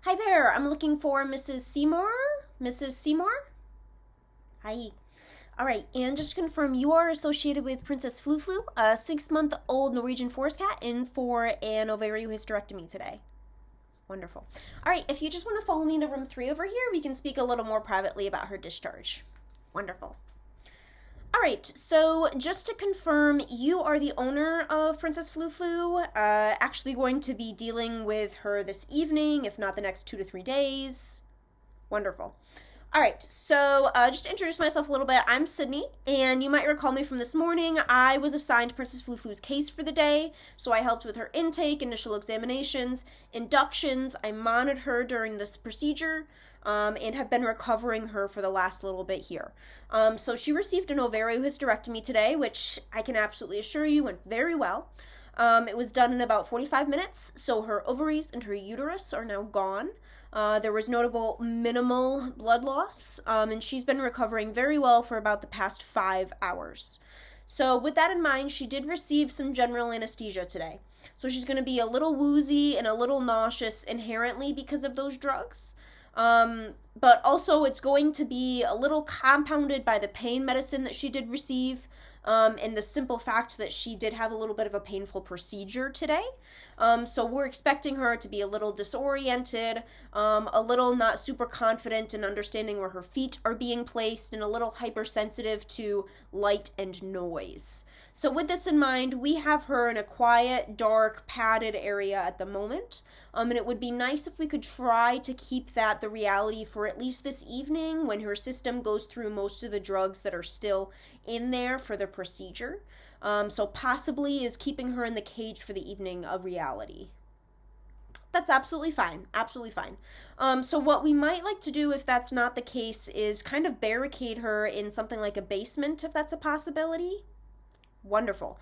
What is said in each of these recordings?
Hi there, I'm looking for Mrs. Seymour. Mrs. Seymour? Hi. All right, and just to confirm, you are associated with Princess Flu Flu, a 6-month-old Norwegian forest cat, in for an ovarian hysterectomy today. Wonderful. All right, if you just want to follow me into room 3 over here, we can speak a little more privately about her discharge. Wonderful. All right, so just to confirm, you are the owner of Princess Flu Flu, actually going to be dealing with her this evening, if not the next 2 to 3 days. Wonderful. All right, so just to introduce myself a little bit, I'm Sydney, and you might recall me from this morning. I was assigned Princess Flu Flu's case for the day, so I helped with her intake, initial examinations, inductions. I monitored her during this procedure, and have been recovering her for the last little bit here. So she received an ovarian hysterectomy today, which I can absolutely assure you went very well. It was done in about 45 minutes, so her ovaries and her uterus are now gone. There was notable minimal blood loss, and she's been recovering very well for about the past 5 hours. So with that in mind, she did receive some general anesthesia today. So she's going to be a little woozy and a little nauseous inherently because of those drugs. But also it's going to be a little compounded by the pain medicine that she did receive, and the simple fact that she did have a little bit of a painful procedure today. So we're expecting her to be a little disoriented, a little not super confident in understanding where her feet are being placed, and a little hypersensitive to light and noise. So with this in mind, we have her in a quiet, dark, padded area at the moment. And it would be nice if we could try to keep that the reality for at least this evening when her system goes through most of the drugs that are still in there for the procedure. So possibly is keeping her in the cage for the evening of reality. That's absolutely fine. Absolutely fine. So what we might like to do if that's not the case is kind of barricade her in something like a basement if that's a possibility. Wonderful.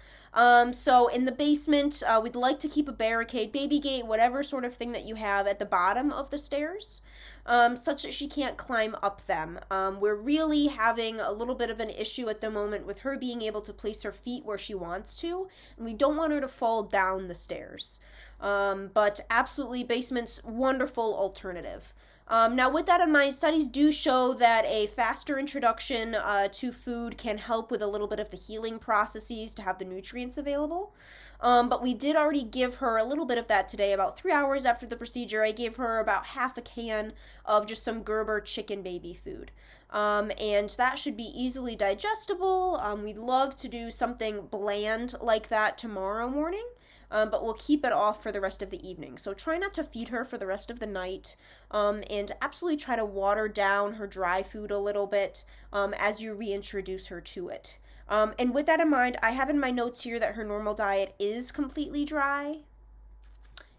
So in the basement, we'd like to keep a barricade, baby gate, whatever sort of thing that you have at the bottom of the stairs, such that she can't climb up them. We're really having a little bit of an issue at the moment with her being able to place her feet where she wants to, and we don't want her to fall down the stairs. But absolutely, basement's wonderful alternative. Now, with that in mind, studies do show that a faster introduction to food can help with a little bit of the healing processes to have the nutrients available. But we did already give her a little bit of that today. About 3 hours after the procedure, I gave her about half a can of just some Gerber chicken baby food. And that should be easily digestible. We'd love to do something bland like that tomorrow morning. But we'll keep it off for the rest of the evening. So try not to feed her for the rest of the night, and absolutely try to water down her dry food a little bit as you reintroduce her to it. And with that in mind, I have in my notes here that her normal diet is completely dry.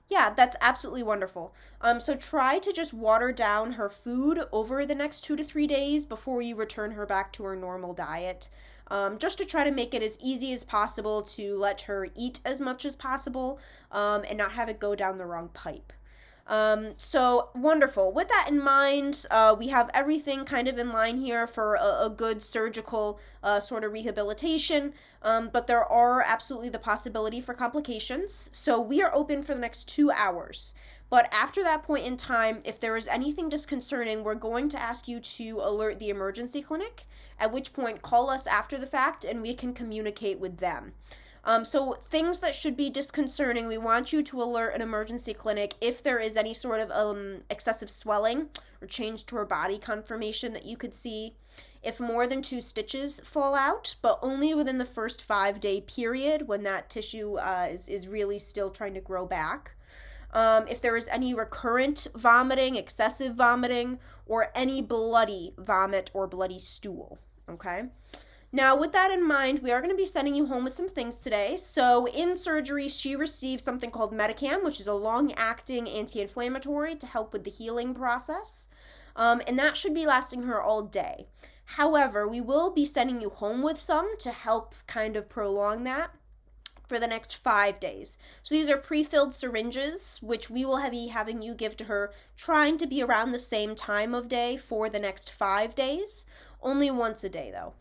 Yeah, that's absolutely wonderful. So try to just water down her food over the next 2 to 3 days before you return her back to her normal diet. Just to try to make it as easy as possible to let her eat as much as possible, and not have it go down the wrong pipe. So wonderful. With that in mind, we have everything kind of in line here for a good surgical sort of rehabilitation, but there are absolutely the possibility for complications. So we are open for the next 2 hours. But after that point in time, if there is anything disconcerting, we're going to ask you to alert the emergency clinic, at which point call us after the fact and we can communicate with them. So things that should be disconcerting, we want you to alert an emergency clinic if there is any sort of excessive swelling or change to her body conformation that you could see. If more than 2 stitches fall out, but only within the first 5-day period when that tissue is really still trying to grow back. If there is any recurrent vomiting, excessive vomiting, or any bloody vomit or bloody stool, okay? Now, with that in mind, we are going to be sending you home with some things today. So in surgery, she received something called Medicam, which is a long-acting anti-inflammatory to help with the healing process, and that should be lasting her all day. However, we will be sending you home with some to help kind of prolong that for the next 5 days. So these are pre-filled syringes, which we will be having you give to her, trying to be around the same time of day for the next 5 days, only once a day though.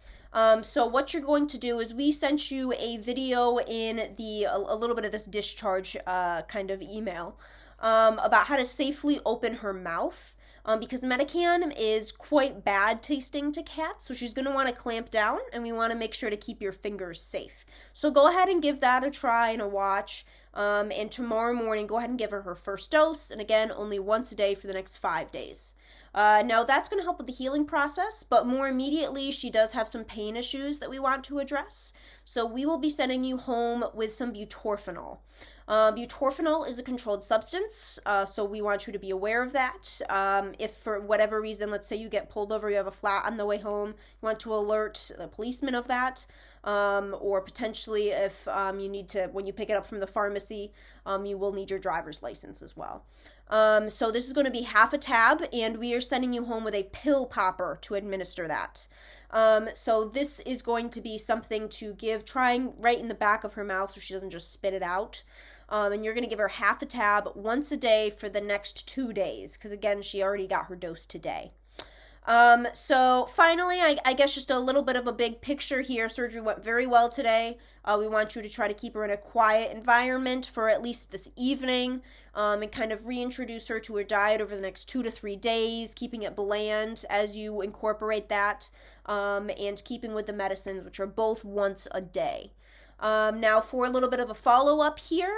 So what you're going to do is we sent you a video in a little bit of this discharge kind of email. about how to safely open her mouth. Because Metacam is quite bad tasting to cats, so she's going to want to clamp down, and we want to make sure to keep your fingers safe. So go ahead and give that a try and a watch. And tomorrow morning, go ahead and give her her first dose, and again, only once a day for the next 5 days. Now, that's going to help with the healing process, but more immediately, she does have some pain issues that we want to address. So we will be sending you home with some butorphanol. Butorphanol is a controlled substance, so we want you to be aware of that. If for whatever reason, let's say you get pulled over, you have a flat on the way home, you want to alert the policeman of that, or potentially if you need to, when you pick it up from the pharmacy, you will need your driver's license as well. So this is going to be half a tab, and we are sending you home with a pill popper to administer that. So this is going to be something to give, trying right in the back of her mouth so she doesn't just spit it out. And you're going to give her half a tab once a day for the next 2 days, because again, she already got her dose today. So finally, I guess just a little bit of a big picture here. Surgery went very well today. We want you to try to keep her in a quiet environment for at least this evening, and kind of reintroduce her to her diet over the next 2 to 3 days, keeping it bland as you incorporate that, and keeping with the medicines, which are both once a day. Now for a little bit of a follow-up here,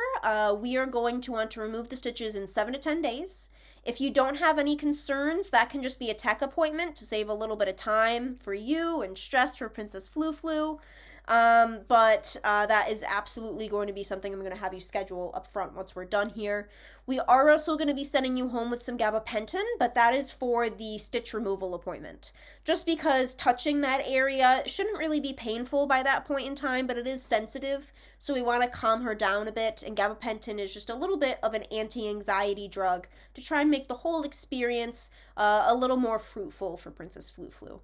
we are going to want to remove the stitches in 7 to 10 days. If you don't have any concerns, that can just be a tech appointment to save a little bit of time for you and stress for Princess Flu. But that is absolutely going to be something I'm going to have you schedule up front once we're done here. We are also going to be sending you home with some gabapentin, but that is for the stitch removal appointment. Just because touching that area shouldn't really be painful by that point in time, but it is sensitive, so we want to calm her down a bit, and gabapentin is just a little bit of an anti-anxiety drug to try and make the whole experience a little more fruitful for Princess Flu.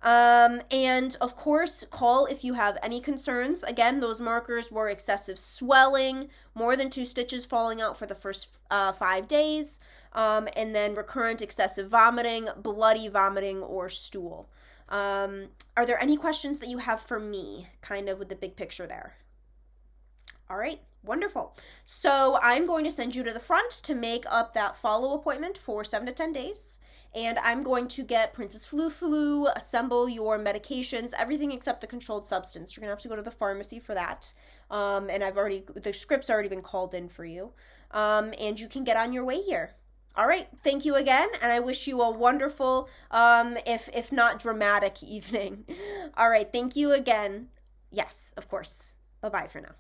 And of course, call if you have any concerns. Again, those markers were excessive swelling, more than 2 stitches falling out for the first 5 days, and then recurrent excessive vomiting, bloody vomiting, or stool. Are there any questions that you have for me, kind of with the big picture there? All right, wonderful. So I'm going to send you to the front to make up that follow appointment for 7 to 10 days. And I'm going to get Princess Flu, assemble your medications, everything except the controlled substance. You're going to have to go to the pharmacy for that. And the script's already been called in for you. And you can get on your way here. All right, thank you again, and I wish you a wonderful, if not dramatic evening. All right, thank you again. Yes, of course. Bye-bye for now.